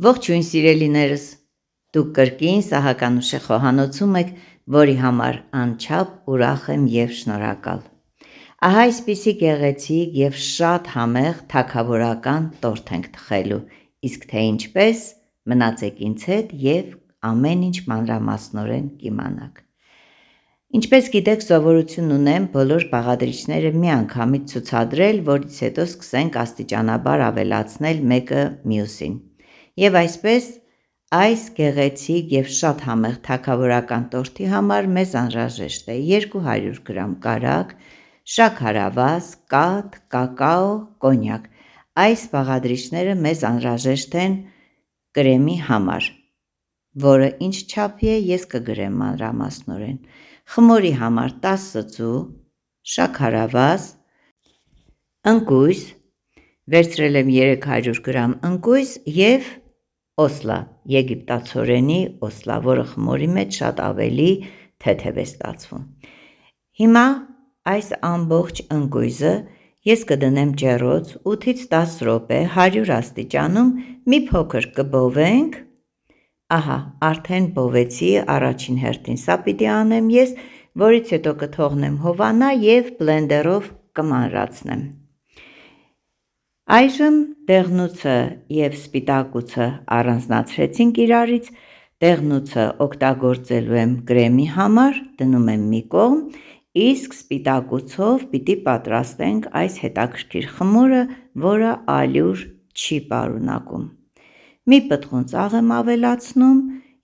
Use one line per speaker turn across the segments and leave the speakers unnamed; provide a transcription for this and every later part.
Ողջույն սիրելիներս, դուք կրկին Սահականուշե խոհանոցում եք, որի համար անչափ ուրախ եմ և շնորհակալ։ Ահա այսպիսի գեղեցիկ և շատ համեղ թագավորական տորթ ենք թխելու, իսկ թե ինչպես, մնացեք ինձ հետ և ամեն ինչ մանրամասնորեն կիմանաք։ Ինչպես գիտեք, սովորություն ունեմ բոլոր բաղադրիչները միանգամից ցուցադրել, որից հետո սկսենք աստիճանաբար ավելացնել մեկը մյուսին։ Եվ այսպես, այս գեղեցիկ և շատ համեղ թագավորական տորթի համար մեզ անհրաժեշտ է 200 գրամ կարագ, շաքարավազ, կաթ, կակաո, կոնյակ։ Այս բաղադրիչները մեզ անհրաժեշտ են կրեմի համար, որը ինչ չափի է ես կգրեմ մանրամասնորեն։ Խմորի համար 10 ձու, շաքարավազ, ընկույզ, վերցրել եմ 300 գրամ ընկույզ և օսլա, եգիպտացորենի օսլա, որը խմորի մեջ շատ ավելի թեթև է ստացվում։ Հիմա այս ամբողջ ընկույզը ես կդնեմ ջեռոց 8-ից 10 րոպե 100 աստիճանում, մի փոքր կբովենք։ Ահա, արդեն բովեցի առաջին հերթին, սա պիտի անեմ ես, որից հետո կթողնեմ հովանա և բլենդերով կմանրացնեմ։ Այժմ դեղնուցը և սպիտակուցը առանձնացրեցինք իրարից, դեղնուցը օգտագործելու եմ կրեմի համար, դնում եմ մի կողմ, իսկ սպիտակուցով պիտի պատրաստենք այս հետաքրքիր խմորը, որը ալյուր չի պարունակում։ Մի պտղուն ծաղ եմ ավելացնում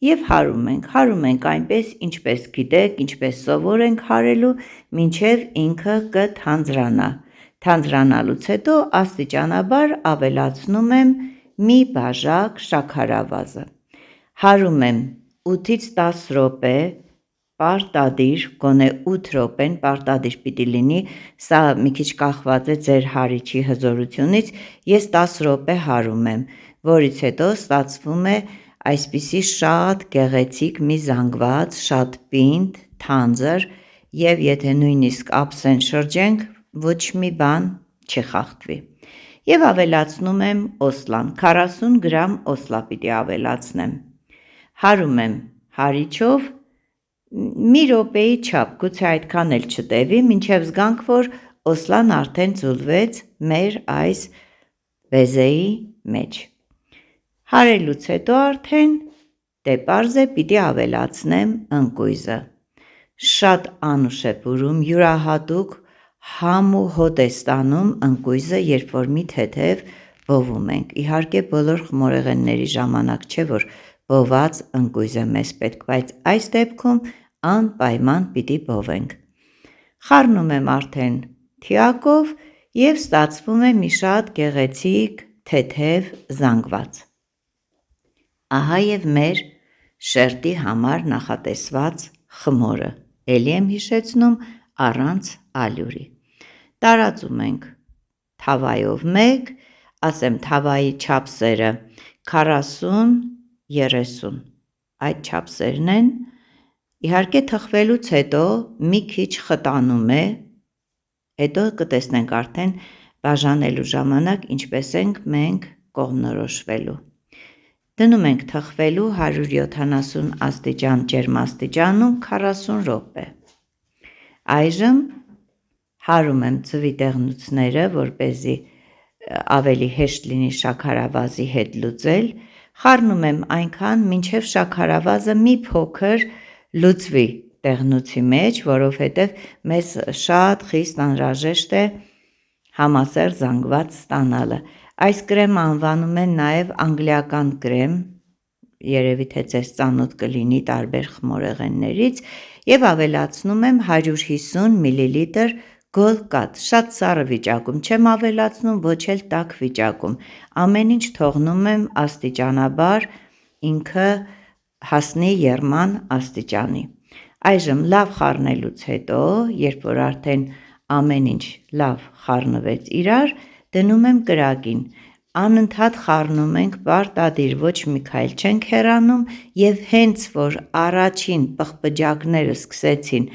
և հարում ենք այնպես, ինչպես գիտեք, ինչպես սովոր ենք հարելու, մինչև ինքը կթանձրանա։ Թանձրանալուց հետո աստիճանաբար ավելացնում եմ մի բաժակ շաքարավազը։ Հարում եմ 8-ից 10 րոպե, պարտադիր, գոնե 8 րոպեն պարտադիր պիտի լինի, սա մի քիչ կախված է ձեր հարիչի հզորությունից, ես 10 րոպե հարում եմ, որից հետո ստացվում է այսպիսի շատ գեղեցիկ մի զանգված, շատ պինդ, թանձր, և եթե նույնիսկ ափսեն շրջենք, ոչ մի բան չխախտվի։ Եվ ավելացնում եմ օսլան, 40 գրամ օսլա պիտի ավելացնեմ։ Հարում եմ հարիչով մի րոպեի չափ, գուցե այդքան էլ չտևի, մինչև զգանք, որ օսլան արդեն ձուլվեց մեր այս բեզեի մեջ։ Հարելուց հետո արդեն դե պարզ է պիտի ավելացնեմ ընկույզը։ Շատ անուշ է բուրում, յուրահատուկ համ ու հոտ է ստանում ընկույզը, երբ որ մի թեթև բովում ենք։ Իհարկե բոլոր խմորեղենների ժամանակ չէ, որ բոված ընկույզ է մեզ պետք, բայց այս դեպքում անպայման պիտի բովենք։ Խառնում եմ արդեն թիակով և ստացվում է մի շատ գեղեցիկ թեթև զանգված։ Ահա և մեր շերտի համար նախատեսված խմորը, էլի եմ հիշեցնում, առանց ալյուրի։ Տարածում ենք թավայով մեկ, ասեմ թավայի չափսերը 40-30, այդ չափսերն են, իհարկե թխվելուց հետո մի քիչ խտանում է, հետո կտեսնենք արդեն բաժանելու ժամանակ ինչպես ենք մենք կողմնորոշվելու։ Դնում ենք թխվելու 170 աստիճան ջերմաստիճանում 40 րոպե։ Այժմ հարում եմ ձվի դեղնուցները, որպեսզի ավելի հեշտ լինի շաքարավազի հետ լուծել, խառնում եմ այնքան, մինչև շաքարավազը մի փոքր լուծվի դեղնուցի մեջ, որովհետև մեզ շատ խիստ անհրաժեշտ է համասեռ զանգված ստանալը։ Այս կրեմը անվանում են նաև անգլիական կրեմ, երևի թե ձեզ ծանոթ կլինի տարբեր խմորեղեններից, և ավելացնում եմ 150 մլ գոլ կաթ, շատ սառը վիճակում չեմ ավելացնում, ոչ էլ տաք վիճակում, ամեն ինչ թողնում եմ աստիճանաբար ինքը հասնի եռման աստիճանի։ Այժմ լավ խառնելուց հետո, երբ որ արդեն ամեն ինչ լավ խառնվեց իրար, դնում եմ կրակին, անընդհատ խառնում ենք պարտադիր, ոչ մի քայլ չենք հեռանում, և հենց որ առաջին պղպջակները սկսեցին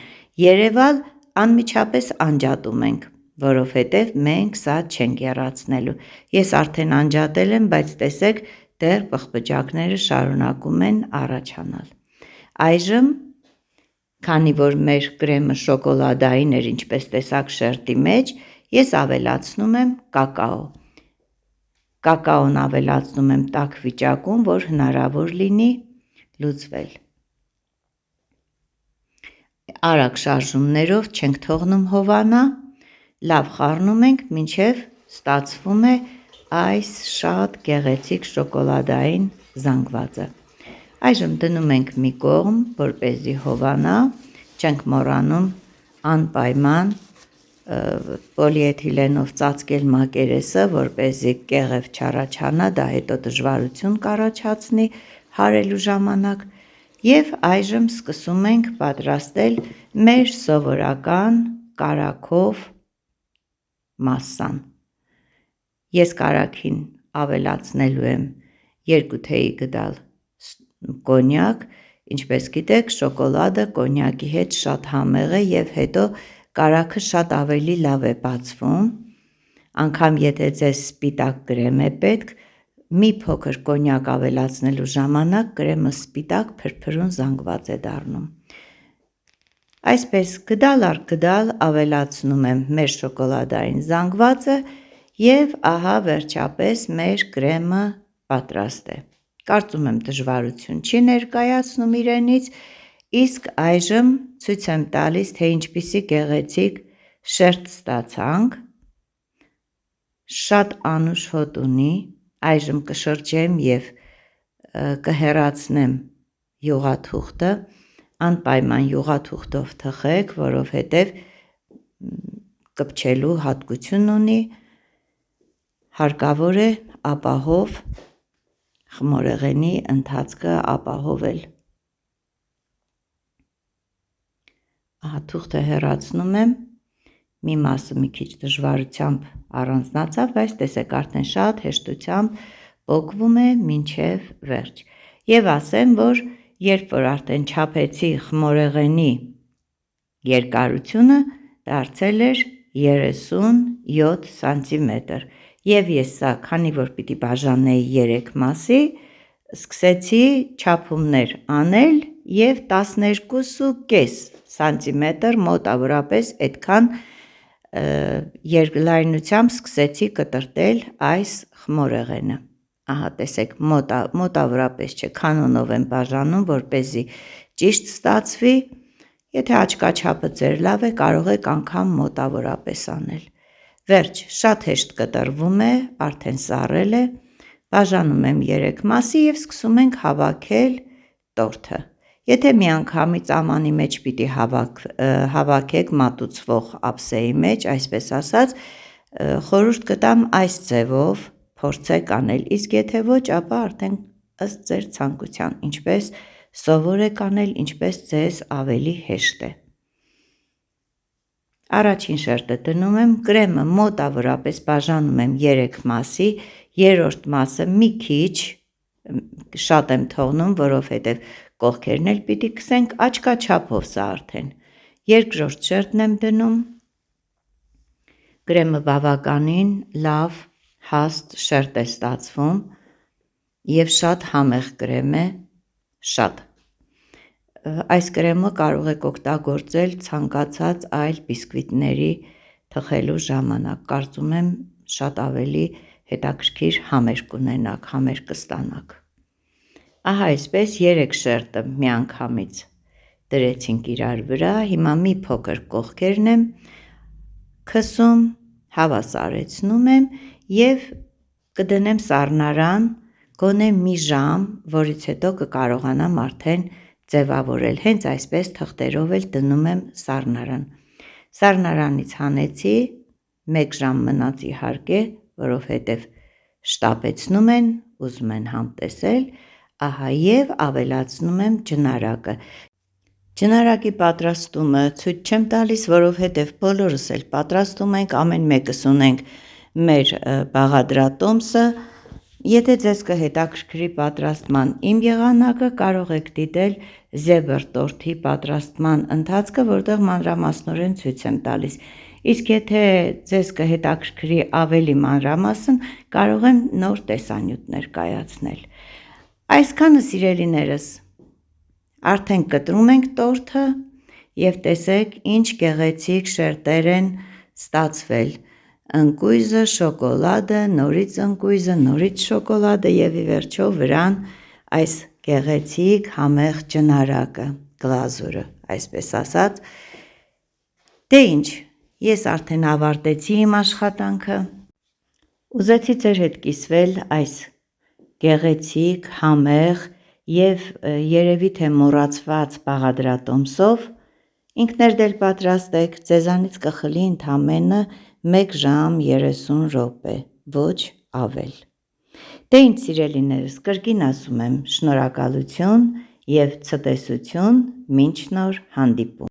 երևալ, անմիջապես անջատում ենք, որովհետև մենք սա չենք եռացնելու։ Ես արդեն անջատել եմ, բայց տեսեք դեռ պղպջակները շարունակում են առաջանալ։ Այժմ, քանի որ մեր կրեմը շոկոլադային էր, ինչպես տեսաք շերտի մեջ, ես ավելացնում եմ կակաո։ Կակաոն ավելացնում եմ տաք վիճակում, որ հնարավոր լինի լուծվել։ Արագ շարժումներով չենք թողնում հովանա, լավ խառնում ենք, մինչև ստացվում է այս շատ գեղեցիկ շոկոլադային զանգվածը։ Այժմ դնում ենք մի կողմ, որպեսզի հովանա, չենք մոռանում անպայման պոլիէթիլենով ծածկել մակերեսը, որպեսզի կեղև չառաջանա, դա հետո դժվարություն կառաջացնի հարելու ժամանակ։ Եվ այժմ սկսում ենք պատրաստել մեր սովորական կարագով մասսան։ Ես կարագին ավելացնելու եմ 2 թեյի գդալ կոնյակ, ինչպես գիտեք, շոկոլադը կոնյակի հետ շատ համեղ է եւ հետո կարագը շատ ավելի լավ է բացվում, անգամ եթե ձեզ սպիտակ կրեմ է պետք, մի փոքր կոնյակ ավելացնելու ժամանակ կրեմը սպիտակ փրփրուն զանգված է դառնում։ Այսպես գդալ առ գդալ ավելացնում եմ մեր շոկոլադային զանգվածը եւ ահա վերջապես մեր կրեմը պատրաստ է։ Կարծում եմ դժվարություն չի ներկայացնում իրենից, իսկ այժմ ցույց եմ տալիս, թե ինչպիսի գեղեցիկ շերտ ստացանք, շատ անուշ հոտ ունի, այժմ կշրջեմ եւ կհեռացնեմ յուղաթուղթը, անպայման յուղաթուղթով թխեք, որովհետեւ կպչելու հատկություն ունի, հարկավոր է ապահով խմորեղենի ընթացքը ապահովել։ Ահա թուղթը հեռացնում եմ, մի մասը մի քիչ դժվարությամբ առանձնացավ, բայց տեսեք արդեն շատ հեշտությամբ պոկվում է մինչև վերջ։ Եվ ասեմ, որ երբ որ արդեն չափեցի խմորեղենի երկարությունը, դարձել էր 37 սանտիմետր։ Եվ ես սա, քանի որ պիտի բաժանեի 3 մասի, սկսեցի չափումներ անել եւ 12.5 սանտիմետր մոտավորապես այդքան երկլայնությամբ սկսեցի կտրտել այս խմորեղենը։ Ահա տեսեք, մոտավորապես չէ, կանոնով եմ բաժանում, որպեսզի ճիշտ ստացվի, եթե աչքաչափը ձեր լավ է, կարող եք անգամ մոտավորապես անել։ Վերջ, շատ հեշտ կտրվում է, արդեն սառել է, բաժանում եմ 3 մասի եւ սկսում ենք հավաքել տորթը։ Եթե միանգամից ամանի մեջ պիտի հավաքեք մատուցվող ափսեի մեջ, այսպես ասած, խորհուրդ կտամ այս ձևով փորձեք անել, իսկ եթե ոչ, ապա արդեն ըստ ձեր ցանկության, ինչպես սովոր եք անել, ինչպես ձեզ ավելի հեշտ է։ Առաջին շերտը դնում եմ, կրեմը մոտավորապես բաժանում եմ 3 մասի, երրորդ մասը մի քիչ շատ եմ թողնում, որովհետև կողքերն էլ պիտի քսենք, աչքաչափով սա արդեն։ Երկրորդ շերտն եմ դնում, կրեմը բավականին լավ հաստ շերտ է ստացվում եւ շատ համեղ կրեմ է, շատ։ Այս կրեմը կարող եք օգտագործել ցանկացած այլ բիսկվիտների թխելու ժամանակ, կարծում եմ շատ ավելի հետաքրքիր համեր կունենաք, համեր կստանաք։ Ահա այսպես 3 շերտը միանգամից դրեցինք իրար վրա, հիմա մի փոքր կողքերն եմ քսում, հավասարեցնում եմ եւ կդնեմ սառնարան գոնե մի ժամ, որից հետո կկարողանամ արդեն ձևավորել, հենց այսպես թղթերով էլ դնում եմ սառնարան։ Սառնարանից հանեցի, 1 ժամ մնաց իհարկե, որովհետև շտապեցնում են, ուզում են համտեսել, ահա եւ ավելացնում եմ ջնարակը։ Ջնարակի պատրաստումը ցույց չեմ տալիս, որովհետև բոլորս էլ պատրաստում ենք, ամեն մեկս ունենք մեր բաղադրատոմսը։ Եթե ձեզ կհետաքրքրի պատրաստման իմ եղանակը, կարող եք դիտել Zebra տորթի պատրաստման ընթացքը, որտեղ մանրամասնորեն ցույց եմ տալիս։ Իսկ եթե ձեզ կհետաքրքրի ավելի մանրամասն, կարող եմ նոր տեսանյութներ կայացնել։ Այսքանը սիրելիներս, արդեն կտրում ենք տորթը և տեսեք ինչ գեղեցիկ շերտեր են ստացվել, ընկույզը, շոկոլադը, նորից ընկույզը, նորից շոկոլադը և ի վերջո վրան այս գեղեցիկ համեղ ջնարակը, գլազուրը, այսպես ասած։ Դե ինչ, ես արդեն ավարտեցի իմ աշխատանքը, ուզեցի ձեր հետ կիսվել այս գեղեցիկ, համեղ և երևի թե մոռացված բաղադրատոմսով, ինքներդ էլ պատրաստեք, ձեզանից կխլի ընդամենը 1 ժամ 30 րոպե, ոչ ավել։ Դե ինչ սիրելիներս, կրկին ասում եմ, շնորհակալություն և ցտեսություն, մինչ նոր հանդիպում։